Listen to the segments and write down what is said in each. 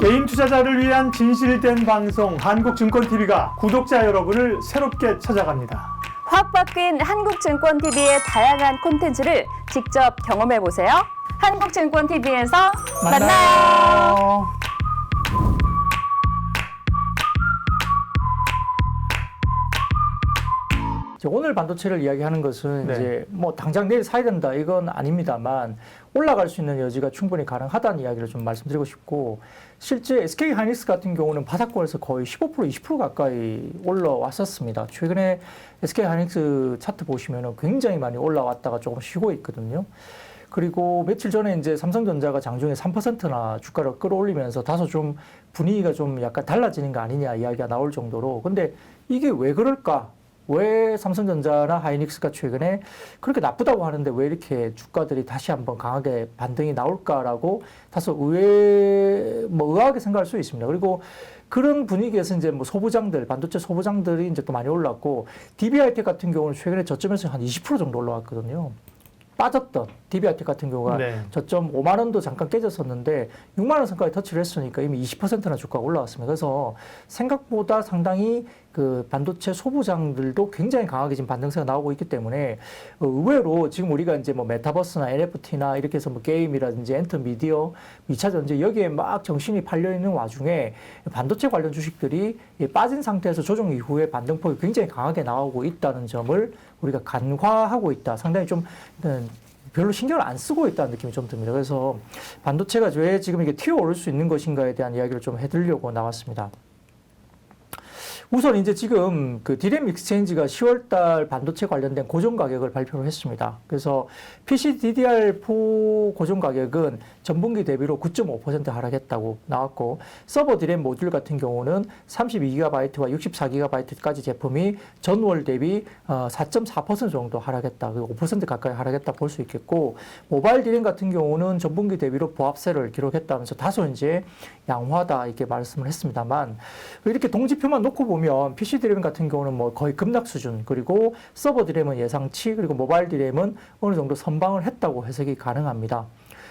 개인 투자자를 위한 진실된 방송 한국증권TV가 구독자 여러분을 새롭게 찾아갑니다. 확 바뀐 한국증권TV의 다양한 콘텐츠를 직접 경험해보세요. 한국증권TV에서 만나요. 오늘 반도체를 이야기하는 것은 네. 이제 뭐 당장 내일 사야 된다 이건 아닙니다만 올라갈 수 있는 여지가 충분히 가능하다는 이야기를 좀 말씀드리고 싶고, 실제 SK 하이닉스 같은 경우는 바닥권에서 거의 15% 20% 가까이 올라왔었습니다. 최근에 SK 하이닉스 차트 보시면은 굉장히 많이 올라왔다가 조금 쉬고 있거든요. 그리고 며칠 전에 이제 삼성전자가 장중에 3%나 주가를 끌어올리면서 다소 좀 분위기가 좀 약간 달라지는 거 아니냐 이야기가 나올 정도로, 근데 이게 왜 그럴까? 왜 삼성전자나 하이닉스가 최근에 그렇게 나쁘다고 하는데 왜 이렇게 주가들이 다시 한번 강하게 반등이 나올까라고 다소 의아하게 생각할 수 있습니다. 그리고 그런 분위기에서 이제 뭐 소부장들, 반도체 소부장들이 이제 또 많이 올랐고, DBIT 같은 경우는 최근에 저점에서 한 20% 정도 올라왔거든요. 빠졌던 DBIT 같은 경우가 네. 저점 5만 원도 잠깐 깨졌었는데 6만 원 선까지 터치를 했으니까 이미 20%나 주가가 올라왔습니다. 그래서 생각보다 상당히 그 반도체 소부장들도 굉장히 강하게 지금 반등세가 나오고 있기 때문에 의외로 지금 우리가 이제 뭐 메타버스나 NFT나 이렇게 해서 뭐 게임이라든지 엔터미디어, 2차 전지 여기에 막 정신이 팔려 있는 와중에 반도체 관련 주식들이 빠진 상태에서 조정 이후에 반등폭이 굉장히 강하게 나오고 있다는 점을 우리가 간과하고 있다. 상당히 좀 별로 신경을 안 쓰고 있다는 느낌이 좀 듭니다. 그래서 반도체가 왜 지금 이게 튀어오를 수 있는 것인가에 대한 이야기를 좀 해드리려고 나왔습니다. 우선 이제 지금 그 디램 익스체인지가 10월달 반도체 관련된 고정 가격을 발표를 했습니다. 그래서 PC DDR4 고정 가격은 전분기 대비로 9.5% 하락했다고 나왔고, 서버 디램 모듈 같은 경우는 32GB와 64GB까지 제품이 전월 대비 4.4% 정도 하락했다. 그리고 5% 가까이 하락했다 볼 수 있겠고, 모바일 디램 같은 경우는 전분기 대비로 보합세를 기록했다면서 다소 이제 양호하다 이렇게 말씀을 했습니다만, 이렇게 동지표만 놓고 보면 PC 디램 같은 경우는 뭐 거의 급락 수준, 그리고 서버 디램은 예상치, 그리고 모바일 디램은 어느 정도 선방을 했다고 해석이 가능합니다.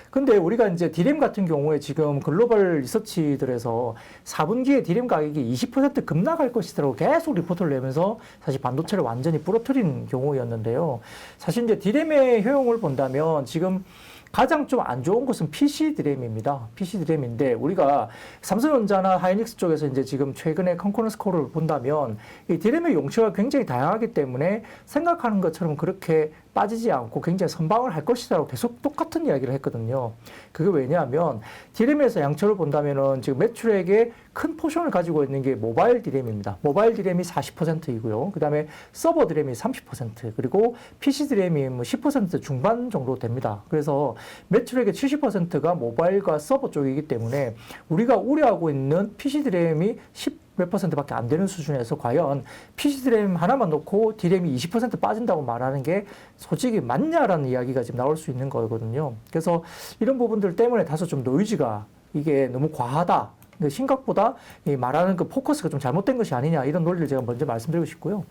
근데 우리가 이제 디램 같은 경우에 지금 글로벌 리서치들에서 4분기에 디램 가격이 20% 급락할 것이라고 계속 리포트를 내면서 사실 반도체를 완전히 부러뜨린 경우였는데요. 사실 이제 디램의 효용을 본다면 지금 가장 좀 안 좋은 것은 PC 디램입니다. PC 디램인데 우리가 삼성전자나 하이닉스 쪽에서 이제 지금 최근에 컨퍼런스 콜을 본다면 이 디램의 용처가 굉장히 다양하기 때문에 생각하는 것처럼 그렇게 빠지지 않고 굉장히 선방을 할 것이라고 계속 똑같은 이야기를 했거든요. 그게 왜냐하면 디램에서 양처를 본다면은 지금 매출액의 큰 포션을 가지고 있는 게 모바일 디램입니다. 모바일 디램이 40%이고요. 그 다음에 서버 디램이 30%, 그리고 PC 디램이 뭐 10% 중반 정도 됩니다. 그래서 매출액의 70%가 모바일과 서버 쪽이기 때문에 우리가 우려하고 있는 PC 디램이 10몇 %밖에 안 되는 수준에서 과연 PC 디램 하나만 놓고 디램이 20% 빠진다고 말하는 게 솔직히 맞냐라는 이야기가 지금 나올 수 있는 거거든요. 그래서 이런 부분들 때문에 다소 좀 노이즈가 이게 너무 과하다. 생각보다 말하는 그 포커스가 좀 잘못된 것이 아니냐, 이런 논리를 제가 먼저 말씀드리고 싶고요.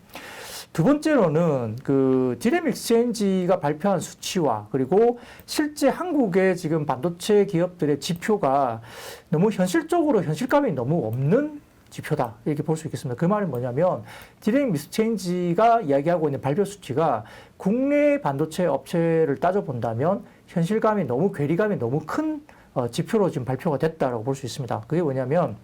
두 번째로는 그 디램 익스체인지가 발표한 수치와 그리고 실제 한국의 지금 반도체 기업들의 지표가 너무 현실적으로 현실감이 너무 없는 지표다, 이렇게 볼 수 있겠습니다. 그 말은 뭐냐면 디램 익스체인지가 이야기하고 있는 발표 수치가 국내 반도체 업체를 따져본다면 현실감이 너무, 괴리감이 너무 큰 지표로 지금 발표가 됐다라고 볼 수 있습니다. 그게 뭐냐면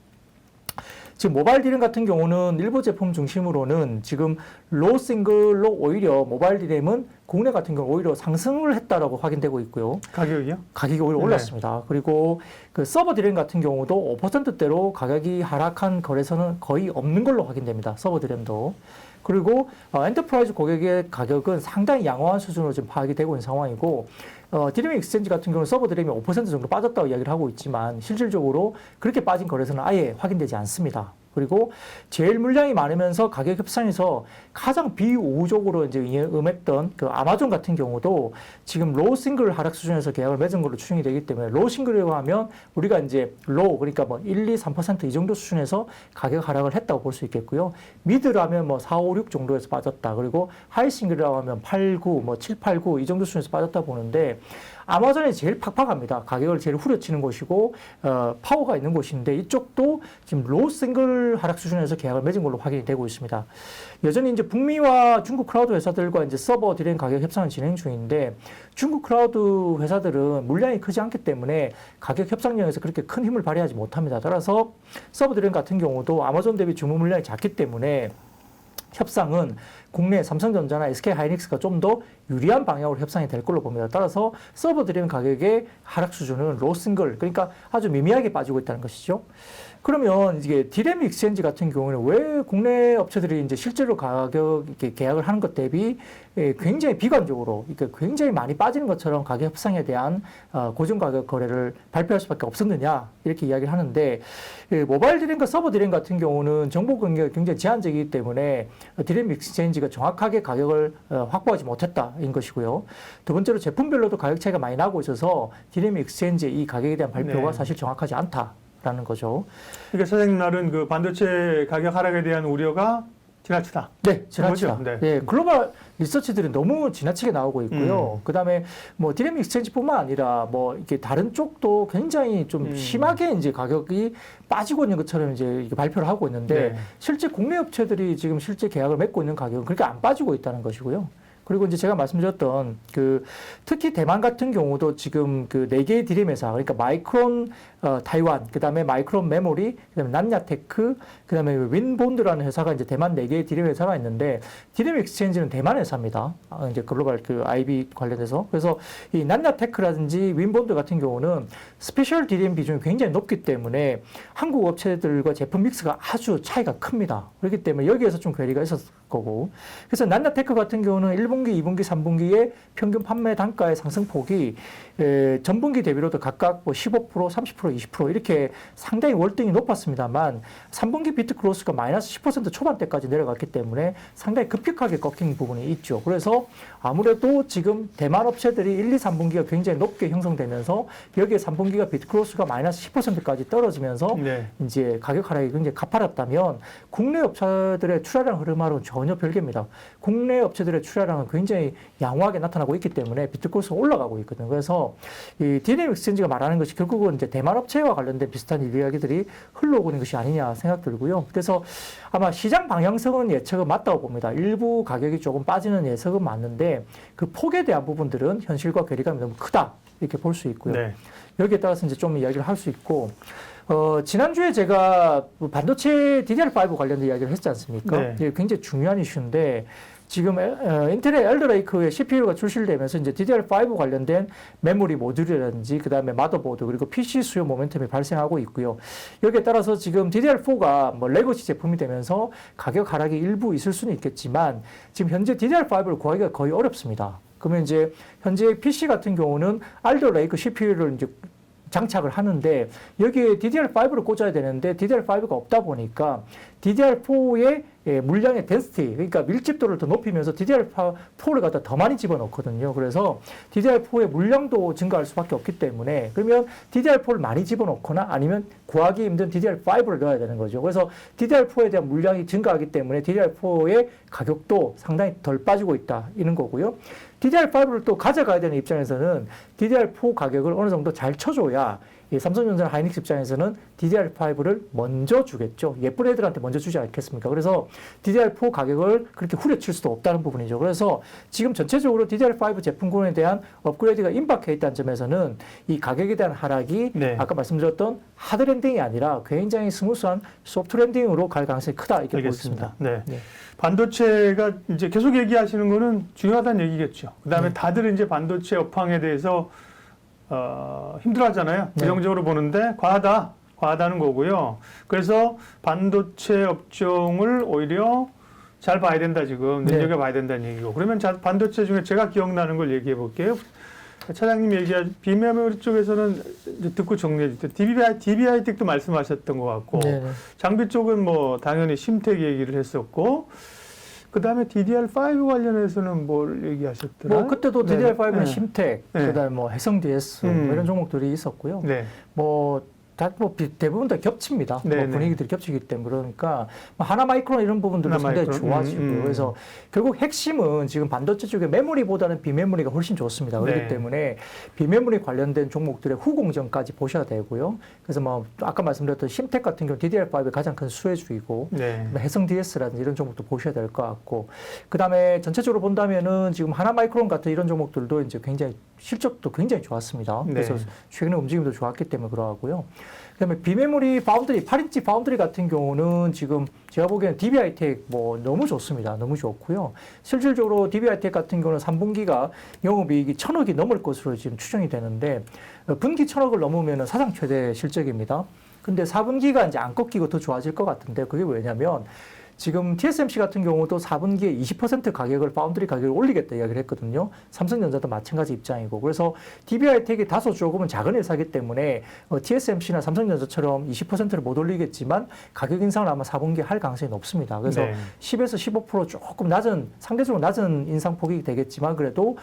지금 모바일 디램 같은 경우는 일부 제품 중심으로는 지금 로우 싱글로 오히려 모바일 디램은 국내 같은 경우 오히려 상승을 했다라고 확인되고 있고요. 가격이요? 가격이 오히려 올랐습니다. 그리고 그 서버 디램 같은 경우도 5%대로 가격이 하락한 거래소는 거의 없는 걸로 확인됩니다. 서버 디램도. 그리고 엔터프라이즈 고객의 가격은 상당히 양호한 수준으로 지금 파악이 되고 있는 상황이고, 디램 익스체인지 같은 경우는 서버 디램이 5% 정도 빠졌다고 이야기를 하고 있지만 실질적으로 그렇게 빠진 거래소는 아예 확인되지 않습니다. 그리고 제일 물량이 많으면서 가격 협상에서 가장 비우호적으로 이제 임했던 그 아마존 같은 경우도 지금 로우 싱글 하락 수준에서 계약을 맺은 걸로 추정이 되기 때문에, 로우 싱글이라고 하면 우리가 이제 로우, 그러니까 뭐 1, 2, 3% 이 정도 수준에서 가격 하락을 했다고 볼 수 있겠고요. 미드라면 뭐 4, 5, 6 정도에서 빠졌다. 그리고 하이 싱글이라고 하면 8, 9, 뭐 7, 8, 9 이 정도 수준에서 빠졌다 보는데, 아마존이 제일 팍팍합니다. 가격을 제일 후려치는 곳이고 파워가 있는 곳인데 이쪽도 지금 로우 싱글 하락 수준에서 계약을 맺은 걸로 확인이 되고 있습니다. 여전히 이제 북미와 중국 클라우드 회사들과 이제 서버 디램 가격 협상을 진행 중인데 중국 클라우드 회사들은 물량이 크지 않기 때문에 가격 협상력에서 그렇게 큰 힘을 발휘하지 못합니다. 따라서 서버 디램 같은 경우도 아마존 대비 주문 물량이 작기 때문에 협상은 국내 삼성전자나 SK하이닉스가 좀 더 유리한 방향으로 협상이 될 걸로 봅니다. 따라서 서버 디램 가격의 하락 수준은 로우 싱글, 그러니까 아주 미미하게 빠지고 있다는 것이죠. 그러면 이게 디램 익스체인지 같은 경우는 왜 국내 업체들이 이제 실제로 가격 이렇게 계약을 하는 것 대비 굉장히 비관적으로, 그러니까 굉장히 많이 빠지는 것처럼 가격 협상에 대한 고정 가격 거래를 발표할 수밖에 없었느냐 이렇게 이야기를 하는데 모바일 디램과 서버 디램 같은 경우는 정보 공개가 굉장히 제한적이기 때문에 디램 익스체인지가 정확하게 가격을 확보하지 못했다인 것이고요. 두 번째로 제품별로도 가격 차이가 많이 나고 있어서 디램 익스체인지의 이 가격에 대한 발표가 네. 사실 정확하지 않다. 라는 거죠. 그러니까 사장님 말은 그 반도체 가격 하락에 대한 우려가 지나치다. 네, 지나치다. 그거죠? 네. 예, 글로벌 리서치들이 너무 지나치게 나오고 있고요. 그다음에 뭐 디램 익스체인지뿐만 아니라 뭐 이렇게 다른 쪽도 굉장히 좀 심하게 이제 가격이 빠지고 있는 것처럼 이제 이렇게 발표를 하고 있는데 네. 실제 국내 업체들이 지금 실제 계약을 맺고 있는 가격은 그렇게 안 빠지고 있다는 것이고요. 그리고 이제 제가 말씀드렸던 그 특히 대만 같은 경우도 지금 그 4개의 디램 회사, 그러니까 마이크론 타이완, 그다음에 마이크론 메모리, 그다음에 난야테크, 그다음에 윈본드라는 회사가 이제 대만 4개의 디램 회사가 있는데 디램 익스체인지는 대만 회사입니다. 이제 글로벌 그 IB 관련해서. 그래서 이 난야테크라든지 윈본드 같은 경우는 스페셜 디램 비중이 굉장히 높기 때문에 한국 업체들과 제품 믹스가 아주 차이가 큽니다. 그렇기 때문에 여기에서 좀 괴리가 있었을 거고. 그래서 난야테크 같은 경우는 1분기, 2분기, 3분기에 평균 판매 단가의 상승폭이 전분기 대비로도 각각 뭐 15%, 30%, 20% 이렇게 상당히 월등히 높았습니다만 3분기 비트 크로스가 마이너스 10% 초반대까지 내려갔기 때문에 상당히 급격하게 꺾인 부분이 있죠. 그래서 아무래도 지금 대만 업체들이 1, 2, 3분기가 굉장히 높게 형성되면서 여기에 3분기가 비트 크로스가 마이너스 10%까지 떨어지면서 네. 이제 가격 하락이 굉장히 가파랐다면 국내 업체들의 출하량 흐름하고는 전혀 별개입니다. 국내 업체들의 출하량은 굉장히 양호하게 나타나고 있기 때문에 비트 크로스가 올라가고 있거든요. 그래서 이 디램 익스체인지가 말하는 것이 결국은 이제 대만 업체와 관련된 비슷한 이야기들이 흘러오고 있는 것이 아니냐 생각 들고요. 그래서 아마 시장 방향성은 예측은 맞다고 봅니다. 일부 가격이 조금 빠지는 예측은 맞는데 그 폭에 대한 부분들은 현실과 괴리감이 너무 크다 이렇게 볼 수 있고요. 네. 여기에 따라서 이제 좀 이야기를 할 수 있고 지난주에 제가 반도체 DDR5 관련된 이야기를 했지 않습니까? 네. 이게 굉장히 중요한 이슈인데 지금 인텔의 엘더레이크의 CPU가 출시되면서 이제 DDR5 관련된 메모리 모듈이라든지 그다음에 마더보드 그리고 PC 수요 모멘텀이 발생하고 있고요. 여기에 따라서 지금 DDR4가 뭐 레거시 제품이 되면서 가격 하락이 일부 있을 수는 있겠지만 지금 현재 DDR5를 구하기가 거의 어렵습니다. 그러면 이제 현재 PC 같은 경우는 알더 레이크 CPU를 이제 장착을 하는데 여기에 DDR5를 꽂아야 되는데 DDR5가 없다 보니까 DDR4의 물량의 덴시티, 그러니까 밀집도를 더 높이면서 DDR4를 갖다 더 많이 집어넣거든요. 그래서 DDR4의 물량도 증가할 수밖에 없기 때문에 그러면 DDR4를 많이 집어넣거나 아니면 구하기 힘든 DDR5를 넣어야 되는 거죠. 그래서 DDR4에 대한 물량이 증가하기 때문에 DDR4의 가격도 상당히 덜 빠지고 있다 이런 거고요. DDR5를 또 가져가야 되는 입장에서는 DDR4 가격을 어느 정도 잘 쳐줘야 이 삼성전자 하이닉스 입장에서는 DDR5를 먼저 주겠죠. 예쁜 애들한테 먼저 주지 않겠습니까? 그래서 DDR4 가격을 그렇게 후려칠 수도 없다는 부분이죠. 그래서 지금 전체적으로 DDR5 제품군에 대한 업그레이드가 임박해 있다는 점에서는 이 가격에 대한 하락이 네. 아까 말씀드렸던 하드 랜딩이 아니라 굉장히 스무스한 소프트 랜딩으로 갈 가능성이 크다 이렇게 알겠습니다. 보겠습니다. 네. 네. 반도체가 이제 계속 얘기하시는 거는 중요하다는 얘기겠죠. 그다음에 네. 다들 이제 반도체 업황에 대해서 힘들어하잖아요. 네. 부정적으로 보는데 과하다는 거고요. 그래서 반도체 업종을 오히려 잘 봐야 된다 지금 네. 눈여겨봐야 된다는 얘기고. 그러면 반도체 중에 제가 기억나는 걸 얘기해 볼게요. 차장님 얘기한 비메모리 쪽에서는 이제 듣고 정리해 주세요. DBI 텍도 말씀하셨던 것 같고 네. 장비 쪽은 뭐 당연히 심텍 얘기를 했었고 그 다음에 DDR5 관련해서는 뭘 얘기하셨더라? 뭐 그때도 DDR5는 네. 심텍, 네. 그다음에 뭐 해성 DS 뭐 이런 종목들이 있었고요. 네. 뭐 대부분 다 겹칩니다. 네네. 분위기들이 겹치기 때문에 그러니까 하나마이크론 이런 부분들도 상당히 하나마이크론. 좋아지고요. 그래서 결국 핵심은 지금 반도체 쪽에 메모리보다는 비메모리가 훨씬 좋습니다. 그렇기 네. 때문에 비메모리 관련된 종목들의 후공정까지 보셔야 되고요. 그래서 뭐 아까 말씀드렸던 심텍 같은 경우 DDR5의 가장 큰 수혜주이고 네. 해성 DS라든지 이런 종목도 보셔야 될 것 같고 그다음에 전체적으로 본다면은 지금 하나마이크론 같은 이런 종목들도 이제 굉장히 실적도 굉장히 좋았습니다. 네. 그래서 최근에 움직임도 좋았기 때문에 그러하고요. 그다음에 비메모리 파운드리, 8인치 파운드리 같은 경우는 지금 제가 보기에는 DBH이텍 뭐 너무 좋습니다. 너무 좋고요. 실질적으로 DBH이텍 같은 경우는 3분기가 영업이익이 1,000억이 넘을 것으로 지금 추정이 되는데 분기 1,000억을 넘으면 사상 최대 실적입니다. 근데 4분기가 이제 안 꺾이고 더 좋아질 것 같은데 그게 왜냐면 지금 TSMC 같은 경우도 4분기에 20% 가격을 파운드리 가격을 올리겠다 이야기를 했거든요. 삼성전자도 마찬가지 입장이고 그래서 DBH이텍이 다소 조금은 작은 회사이기 때문에 TSMC나 삼성전자처럼 20%를 못 올리겠지만 가격 인상을 아마 4분기에 할 가능성이 높습니다. 그래서 네. 10에서 15% 조금 낮은 상대적으로 낮은 인상폭이 되겠지만 그래도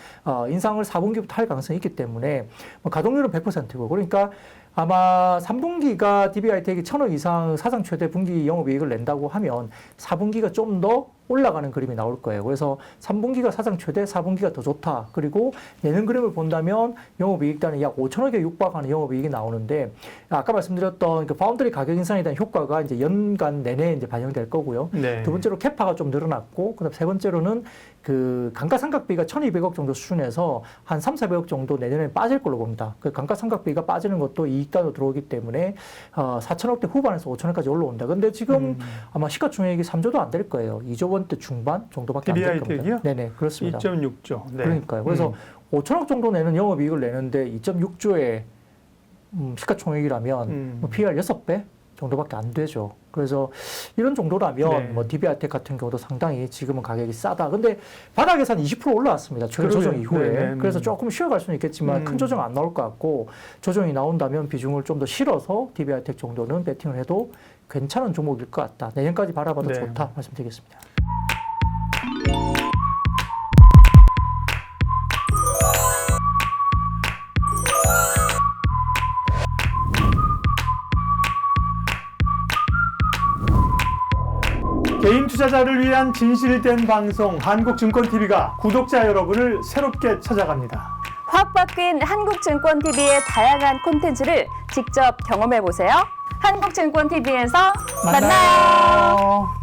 인상을 4분기부터 할 가능성이 있기 때문에 가동률은 100%고 그러니까 아마 3분기가 DBH이텍이 1,000억 이상 사상 최대 분기 영업이익을 낸다고 하면 4분기가 좀 더 올라가는 그림이 나올 거예요. 그래서 3분기가 사상 최대, 4분기가 더 좋다. 그리고 내년 그림을 본다면 영업이익단은 약 5천억에 육박하는 영업이익이 나오는데 아까 말씀드렸던 그 파운드리 가격 인상에 대한 효과가 이제 연간 내내 이제 반영될 거고요. 네. 두 번째로 캐파가 좀 늘어났고, 그다음 세 번째로는 그 감가상각비가 1,200억 정도 수준에서 한 3, 400억 정도 내년에 빠질 걸로 봅니다. 그 감가상각비가 빠지는 것도 이익단으로 들어오기 때문에 4천억대 후반에서 5천억까지 올라온다. 근데 지금 아마 시가총액이 3조도 안 될 거예요. 2조 원대 중반 정도밖에 안 될 겁니다. DBH이텍이요? 네네, 그렇습니다. 2.6조. 네. 그러니까요. 그래서 5천억 정도 내는 영업이익을 내는데 2.6조의 시가총액이라면 뭐 PR 6배 정도밖에 안 되죠. 그래서 이런 정도라면 네. 뭐 DBH이텍 같은 경우도 상당히 지금은 가격이 싸다. 근데 바닥에서 한 20% 올라왔습니다. 최근 그러게요. 조정 이후에. 네, 네. 그래서 조금 쉬어갈 수는 있겠지만 큰 조정 안 나올 것 같고 조정이 나온다면 비중을 좀 더 실어서 DBH이텍 정도는 베팅을 해도 괜찮은 종목일 것 같다. 내년까지 바라봐도 네. 좋다 말씀드리겠습니다. 개인 투자자를 위한 진실된 방송 한국증권TV가 구독자 여러분을 새롭게 찾아갑니다. 확 바뀐 한국증권TV의 다양한 콘텐츠를 직접 경험해보세요. 한국증권TV에서 만나요.